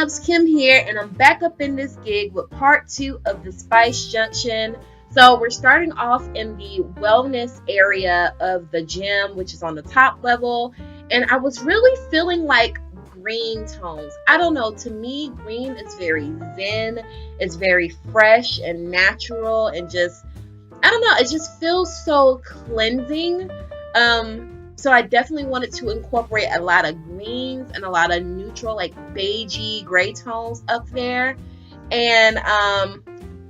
loves, Kim here, and I'm back up in this gig with part 2 of the Spice Junction. So we're starting off in the wellness area of the gym, which is on the top level, and I was really feeling like green tones. I don't know, to me green is very zen, it's very fresh and natural, and just, I don't know, it just feels so cleansing. So I definitely wanted to incorporate a lot of greens and a lot of neutral, like beigey gray tones up there. And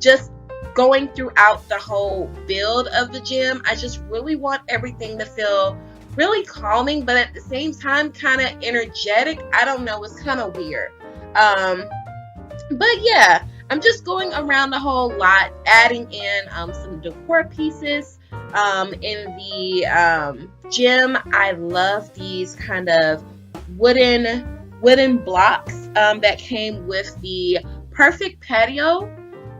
just going throughout the whole build of the gym, I just really want everything to feel really calming, but at the same time kind of energetic. I don't know, it's kind of weird. But yeah, I'm just going around the whole lot, adding in some decor pieces. In the gym, I love these kind of wooden blocks that came with the Perfect Patio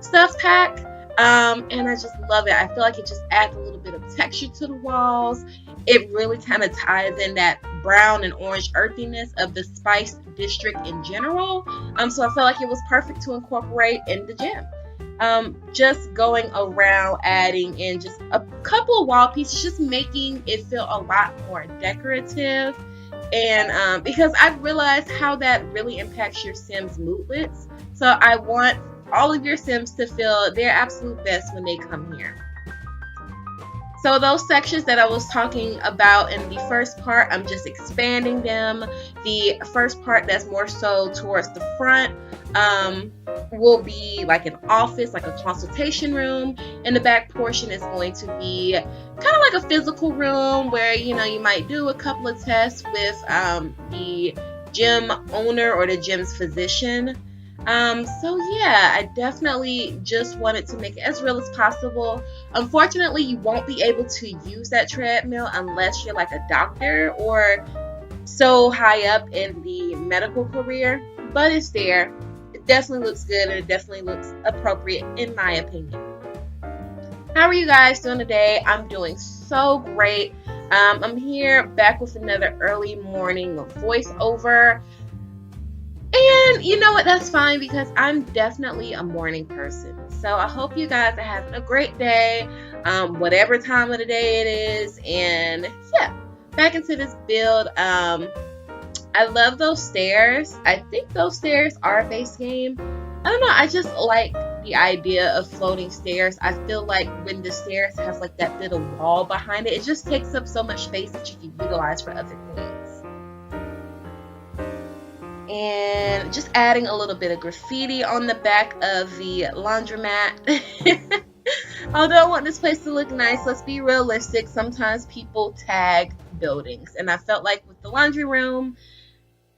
stuff pack. And I just love it. I feel like it just adds a little bit of texture to the walls. It really kind of ties in that brown and orange earthiness of the Spice District in general. So I felt like it was perfect to incorporate in the gym. Just going around adding in just a couple of wall pieces, just making it feel a lot more decorative. And because I realized how that really impacts your Sims' moodlets. So I want all of your Sims to feel their absolute best when they come here. So those sections that I was talking about in the first part, I'm just expanding them. The first part that's more so towards the front will be like an office, like a consultation room. And the back portion is going to be kind of like a physical room where, you know, you might do a couple of tests with the gym owner or the gym's physician. So yeah, I definitely just wanted to make it as real as possible. Unfortunately, you won't be able to use that treadmill unless you're like a doctor or so high up in the medical career, but it's there. It definitely looks good, and it definitely looks appropriate in my opinion. How are you guys doing today? I'm doing so great. I'm here back with another early morning voiceover. And you know what, that's fine because I'm definitely a morning person. So I hope you guys are having a great day, whatever time of the day it is. And yeah, back into this build. I love those stairs. I think those stairs are a base game. I don't know, I just like the idea of floating stairs. I feel like when the stairs have like that little wall behind it, it just takes up so much space that you can utilize for other things. And just adding a little bit of graffiti on the back of the laundromat. Although I want this place to look nice, let's be realistic. Sometimes people tag buildings, and I felt like with the laundry room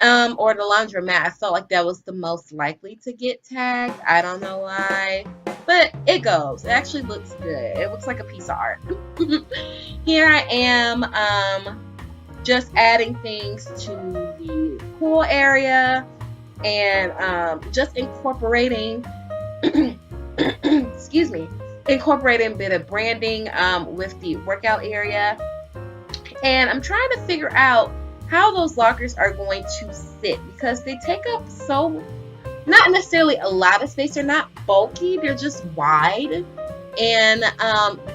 or the laundromat, I felt like that was the most likely to get tagged. I don't know why, but it goes. It actually looks good. It looks like a piece of art. Here I am just adding things to the pool area and just incorporating incorporating a bit of branding with the workout area. And I'm trying to figure out how those lockers are going to sit because they take up so, not necessarily a lot of space. They're not bulky, they're just wide. And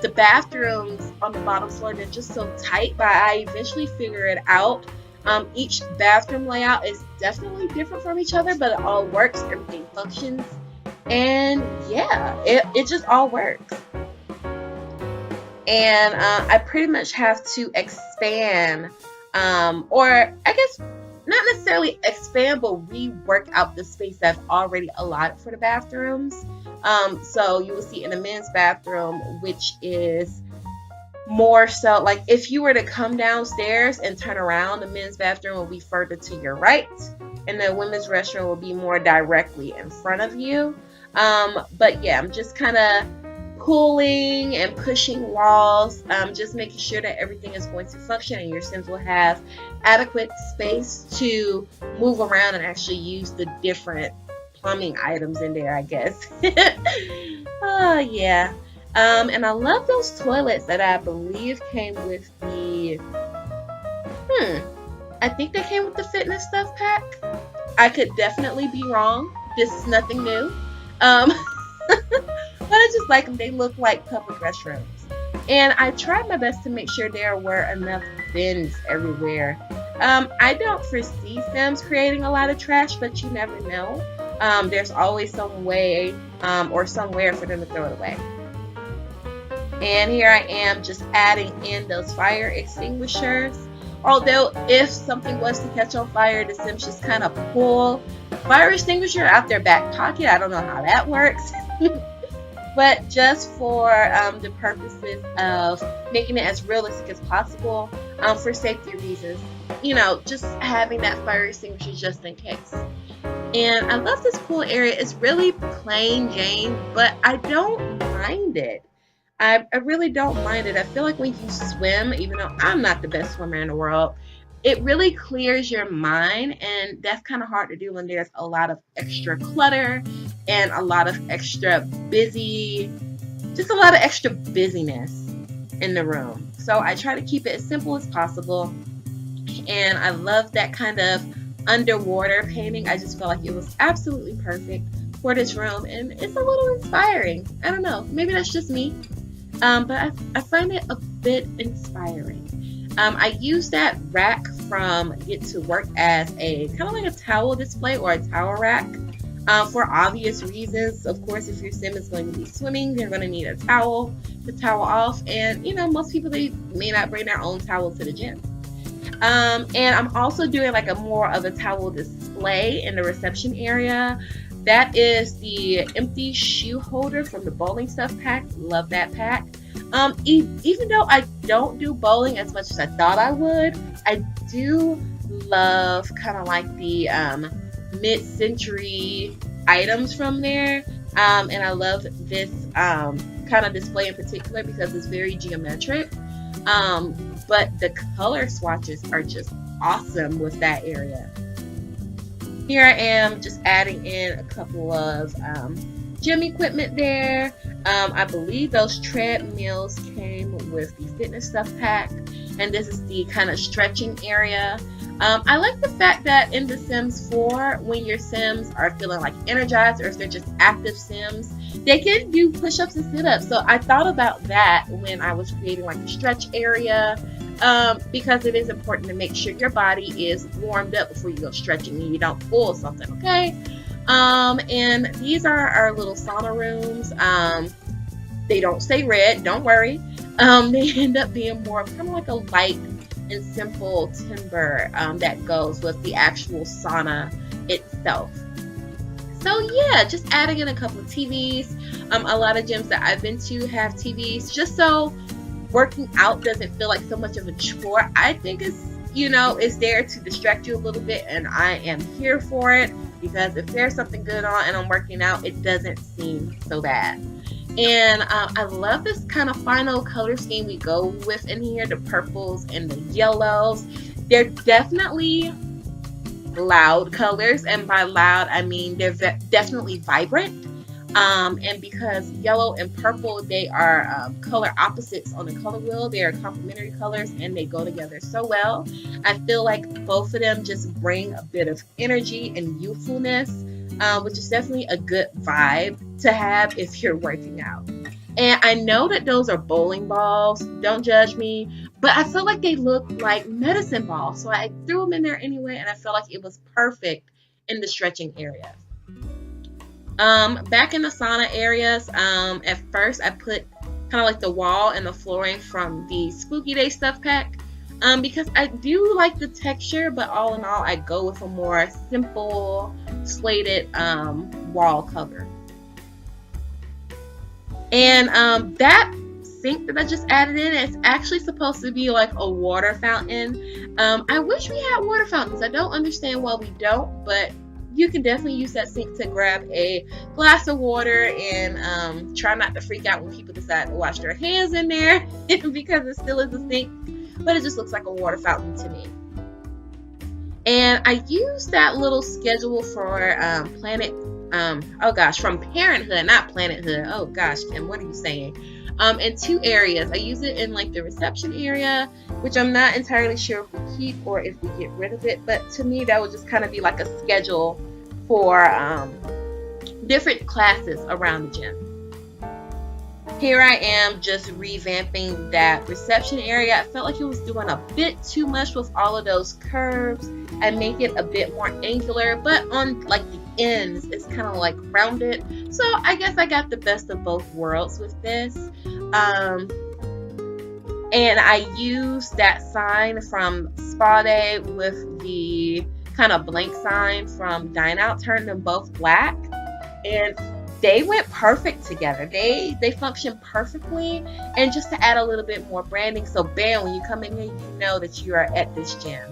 the bathrooms on the bottom floor, they're just so tight, but I eventually figured it out. Each bathroom layout is definitely different from each other, but it all works, everything functions, and yeah, it just all works. And I pretty much have to expand, or I guess not necessarily expand, but rework out the space that's already allotted for the bathrooms. So you will see in the men's bathroom, which is more so like if you were to come downstairs and turn around, the men's bathroom will be further to your right, and the women's restroom will be more directly in front of you. But yeah, I'm just kind of pulling and pushing walls, just making sure that everything is going to function and your Sims will have adequate space to move around and actually use the different plumbing items in there, I guess. Oh yeah. And I love those toilets that I believe came with the I think they came with the fitness stuff pack. I could definitely be wrong. This is nothing new. Um, but I just like them. They look like public restrooms. And I tried my best to make sure there were enough bins everywhere. I don't foresee Sims creating a lot of trash, but you never know. There's always some way or somewhere for them to throw it away. And here I am just adding in those fire extinguishers. Although if something was to catch on fire, the Sims just kind of pull fire extinguisher out their back pocket. I don't know how that works. But just for the purposes of making it as realistic as possible, for safety reasons, just having that fire extinguisher just in case. And I love this pool area. It's really plain Jane, but I don't mind it. I really don't mind it. I feel like when you swim, even though I'm not the best swimmer in the world, it really clears your mind, and that's kind of hard to do when there's a lot of extra clutter and a lot of extra busyness in the room. So I try to keep it as simple as possible, and I love that kind of underwater painting. I just felt like it was absolutely perfect for this room, and it's a little inspiring. I don't know, maybe that's just me. But I find it a bit inspiring. I use that rack from Get to Work as a kind of like a towel display or a towel rack for obvious reasons. Of course, if your sim is going to be swimming, you're going to need a towel to towel off. And, most people, they may not bring their own towel to the gym. And I'm also doing like a more of a towel display in the reception area. That is the empty shoe holder from the bowling stuff pack. Love that pack. Even though I don't do bowling as much as I thought I would, I do love kind of like the mid-century items from there. And I love this kind of display in particular because it's very geometric. But the color swatches are just awesome with that area. Here I am just adding in a couple of gym equipment there. I believe those treadmills came with the fitness stuff pack, and this is the kind of stretching area. I like the fact that in The Sims 4, when your Sims are feeling like energized or if they're just active Sims, they can do push-ups and sit-ups. So I thought about that when I was creating like a stretch area. Because it is important to make sure your body is warmed up before you go stretching and you don't pull something, okay? And these are our little sauna rooms. They don't stay red, don't worry. They end up being more of kind of like a light and simple timber that goes with the actual sauna itself. So yeah, just adding in a couple of TVs. A lot of gyms that I've been to have TVs just so working out doesn't feel like so much of a chore. I think it's there to distract you a little bit, and I am here for it because if there's something good on and I'm working out, it doesn't seem so bad. And I love this kind of final color scheme we go with in here, the purples and the yellows. They're definitely loud colors, and by loud I mean they're definitely vibrant. And because yellow and purple, they are color opposites on the color wheel. They are complementary colors and they go together so well. I feel like both of them just bring a bit of energy and youthfulness, which is definitely a good vibe to have if you're working out. And I know that those are bowling balls. Don't judge me. But I feel like they look like medicine balls. So I threw them in there anyway, and I felt like it was perfect in the stretching area. Back in the sauna areas, at first I put kind of like the wall and the flooring from the Spooky Day stuff pack, because I do like the texture, but all in all I go with a more simple slated wall cover. And that sink that I just added in, it's actually supposed to be like a water fountain. I wish we had water fountains. I don't understand why we don't, but you can definitely use that sink to grab a glass of water and try not to freak out when people decide to wash their hands in there because it still is a sink, but it just looks like a water fountain to me. And I used that little schedule for from Parenthood, not Planet Hood. Oh gosh, Kim, what are you saying? in two areas. I use it in like the reception area, which I'm not entirely sure if we keep or if we get rid of it, but to me that would just kind of be like a schedule for different classes around the gym. Here I am just revamping that reception area. I felt like it was doing a bit too much with all of those curves and make it a bit more angular, but on like the ends it's kind of like rounded. So I guess I got the best of both worlds with this. And I used that sign from Spa Day with the kind of blank sign from Dine Out, turned them both black, and they went perfect together. They function perfectly, and just to add a little bit more branding, so bam, when you come in here, you know that you are at this gym.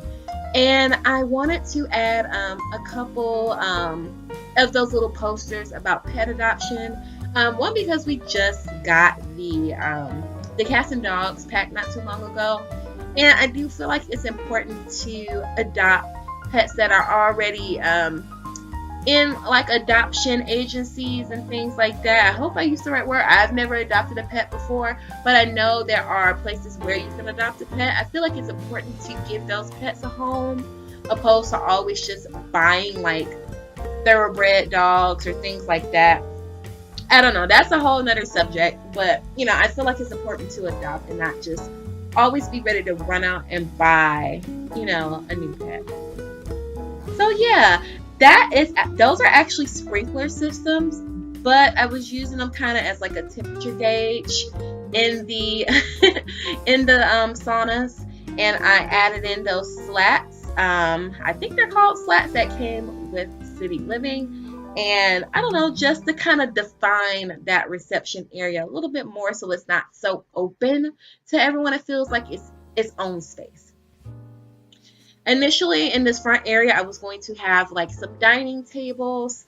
And I wanted to add a couple of those little posters about pet adoption. One, because we just got the cats and dogs pack not too long ago, and I do feel like it's important to adopt pets that are already in like adoption agencies and things like that. I hope I used the right word. I've never adopted a pet before, but I know there are places where you can adopt a pet. I feel like it's important to give those pets a home, opposed to always just buying like thoroughbred dogs or things like that. I don't know, that's a whole nother subject, but you know, I feel like it's important to adopt and not just always be ready to run out and buy, you know, a new pet. So yeah, those are actually sprinkler systems, but I was using them kind of as like a temperature gauge in the in the saunas, and I added in those slats. I think they're called slats that came with City Living, and I don't know, just to kind of define that reception area a little bit more, so it's not so open to everyone. It feels like it's its own space. Initially in this front area, I was going to have like some dining tables,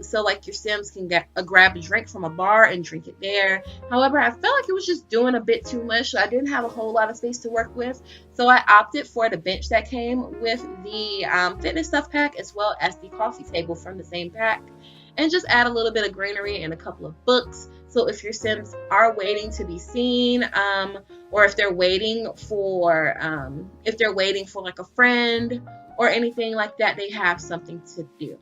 so like your Sims can grab a drink from a bar and drink it there. However, I felt like it was just doing a bit too much, so I didn't have a whole lot of space to work with. So I opted for the bench that came with the fitness stuff pack, as well as the coffee table from the same pack, and just add a little bit of greenery and a couple of books. So if your Sims are waiting to be seen, or if they're waiting for like a friend or anything like that, they have something to do.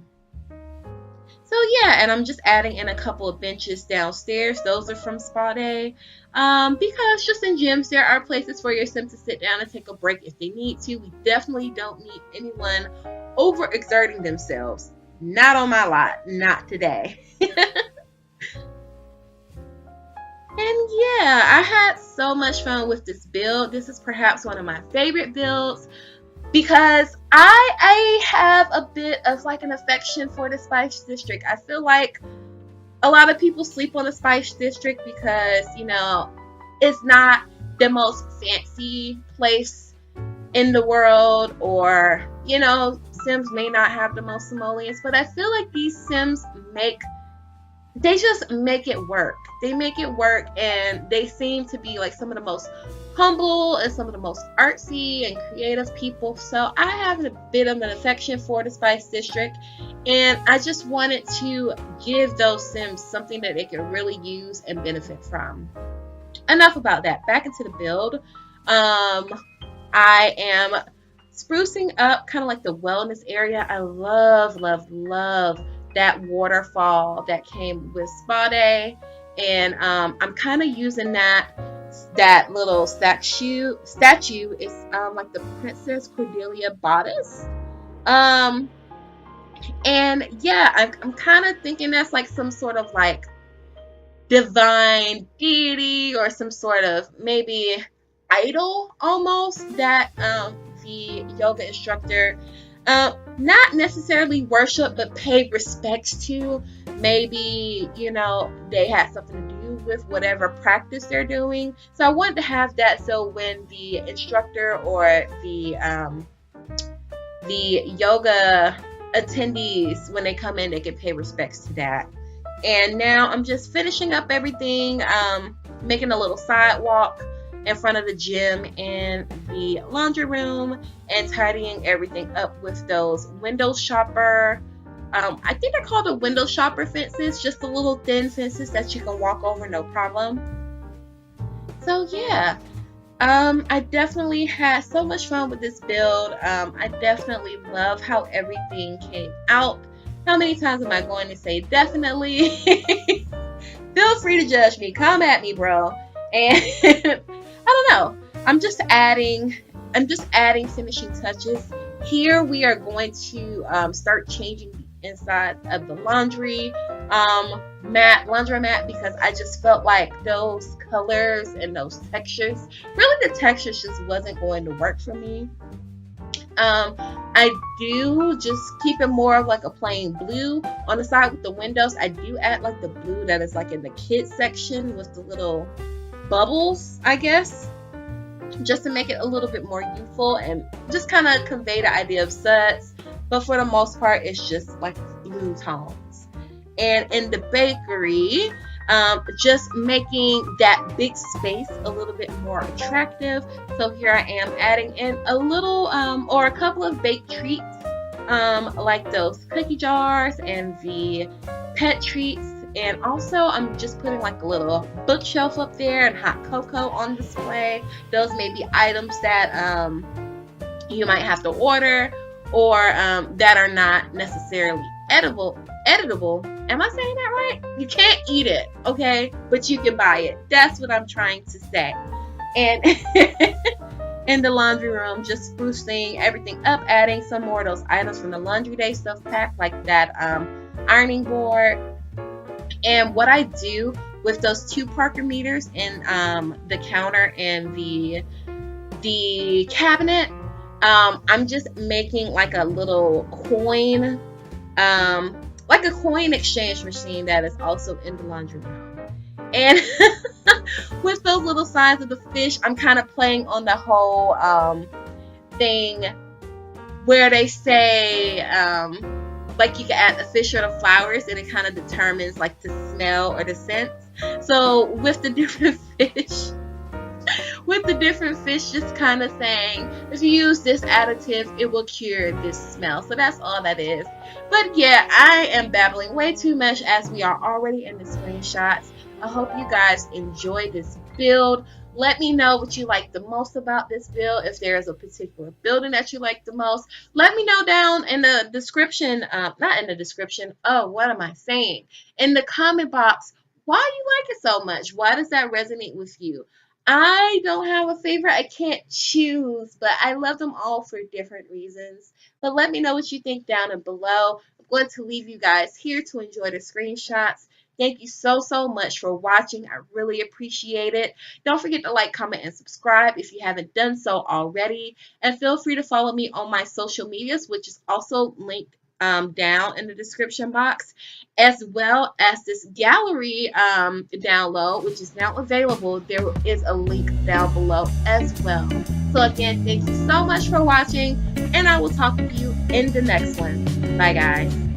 So yeah, and I'm just adding in a couple of benches downstairs. Those are from Spa Day, because just in gyms there are places for your Sim to sit down and take a break if they need to. We definitely don't need anyone overexerting themselves. Not on my lot, not today. And yeah, I had so much fun with this build. This is perhaps one of my favorite builds because I have a bit of like an affection for the Spice District. I feel like a lot of people sleep on the Spice District because, you know, it's not the most fancy place in the world, or, you know, Sims may not have the most simoleons, but I feel like these Sims just make it work. They make it work, and they seem to be like some of the most humble and some of the most artsy and creative people. So I have a bit of an affection for the Spice District, and I just wanted to give those Sims something that they can really use and benefit from. Enough about that. Back into the build. I am sprucing up kind of like the wellness area. I love that waterfall that came with Spa Day, and I'm kind of using that little statue is like the Princess Cordelia bodice, and yeah, I'm kind of thinking that's like some sort of like divine deity or some sort of maybe idol almost that the yoga instructor not necessarily worship, but pay respects to. Maybe, you know, they had something to do with whatever practice they're doing. So I wanted to have that, so when the instructor or the yoga attendees, when they come in, they can pay respects to that. And now I'm just finishing up everything, making a little sidewalk in front of the gym and the laundry room, and tidying everything up with those window shopper, I think they're called the window shopper fences, just the little thin fences that you can walk over no problem. So yeah, I definitely had so much fun with this build. I definitely love how everything came out. How many times am I going to say definitely? Feel free to judge me. Come at me, bro. And I don't know. I'm just adding finishing touches. Here we are going to start changing the inside of the laundromat, because I just felt like those colors and those textures, really the textures just wasn't going to work for me. I do just keep it more of like a plain blue on the side with the windows. I do add like the blue that is like in the kids section with the little bubbles, I guess, just to make it a little bit more youthful and just kind of convey the idea of suds. But for the most part, it's just like blue tones. And in the bakery, just making that big space a little bit more attractive. So here I am adding in a little or a couple of baked treats, like those cookie jars and the pet treats. And also I'm just putting like a little bookshelf up there and hot cocoa on display. Those may be items that you might have to order, or that are not necessarily editable. Am I saying that right? You can't eat it, okay? But you can buy it. That's what I'm trying to say. And in the laundry room, just sprucing everything up, adding some more of those items from the laundry day stuff pack, like that ironing board. And what I do with those two Parker meters in the counter and the cabinet, I'm just making like a little coin, like a coin exchange machine that is also in the laundry room. And with those little signs of the fish, I'm kind of playing on the whole thing where they say like you can add the fish or the flowers, and it kind of determines like the smell or the scent. So with the different fish, just kind of saying, if you use this additive, it will cure this smell. So that's all that is. But yeah, I am babbling way too much as we are already in the screenshots. I hope you guys enjoy this build. Let me know what you like the most about this build. If there is a particular building that you like the most, let me know down in the description, not in the description, oh, what am I saying? In the comment box, why you like it so much? Why does that resonate with you? I don't have a favorite. I can't choose, but I love them all for different reasons. But let me know what you think down and below. I'm going to leave you guys here to enjoy the screenshots. Thank you so much for watching. I really appreciate it. Don't forget to like, comment, and subscribe if you haven't done so already. And feel free to follow me on my social medias, which is also linked down in the description box, as well as this gallery download, which is now available. There is a link down below as well. So again, thank you so much for watching, and I will talk to you in the next one. Bye, guys.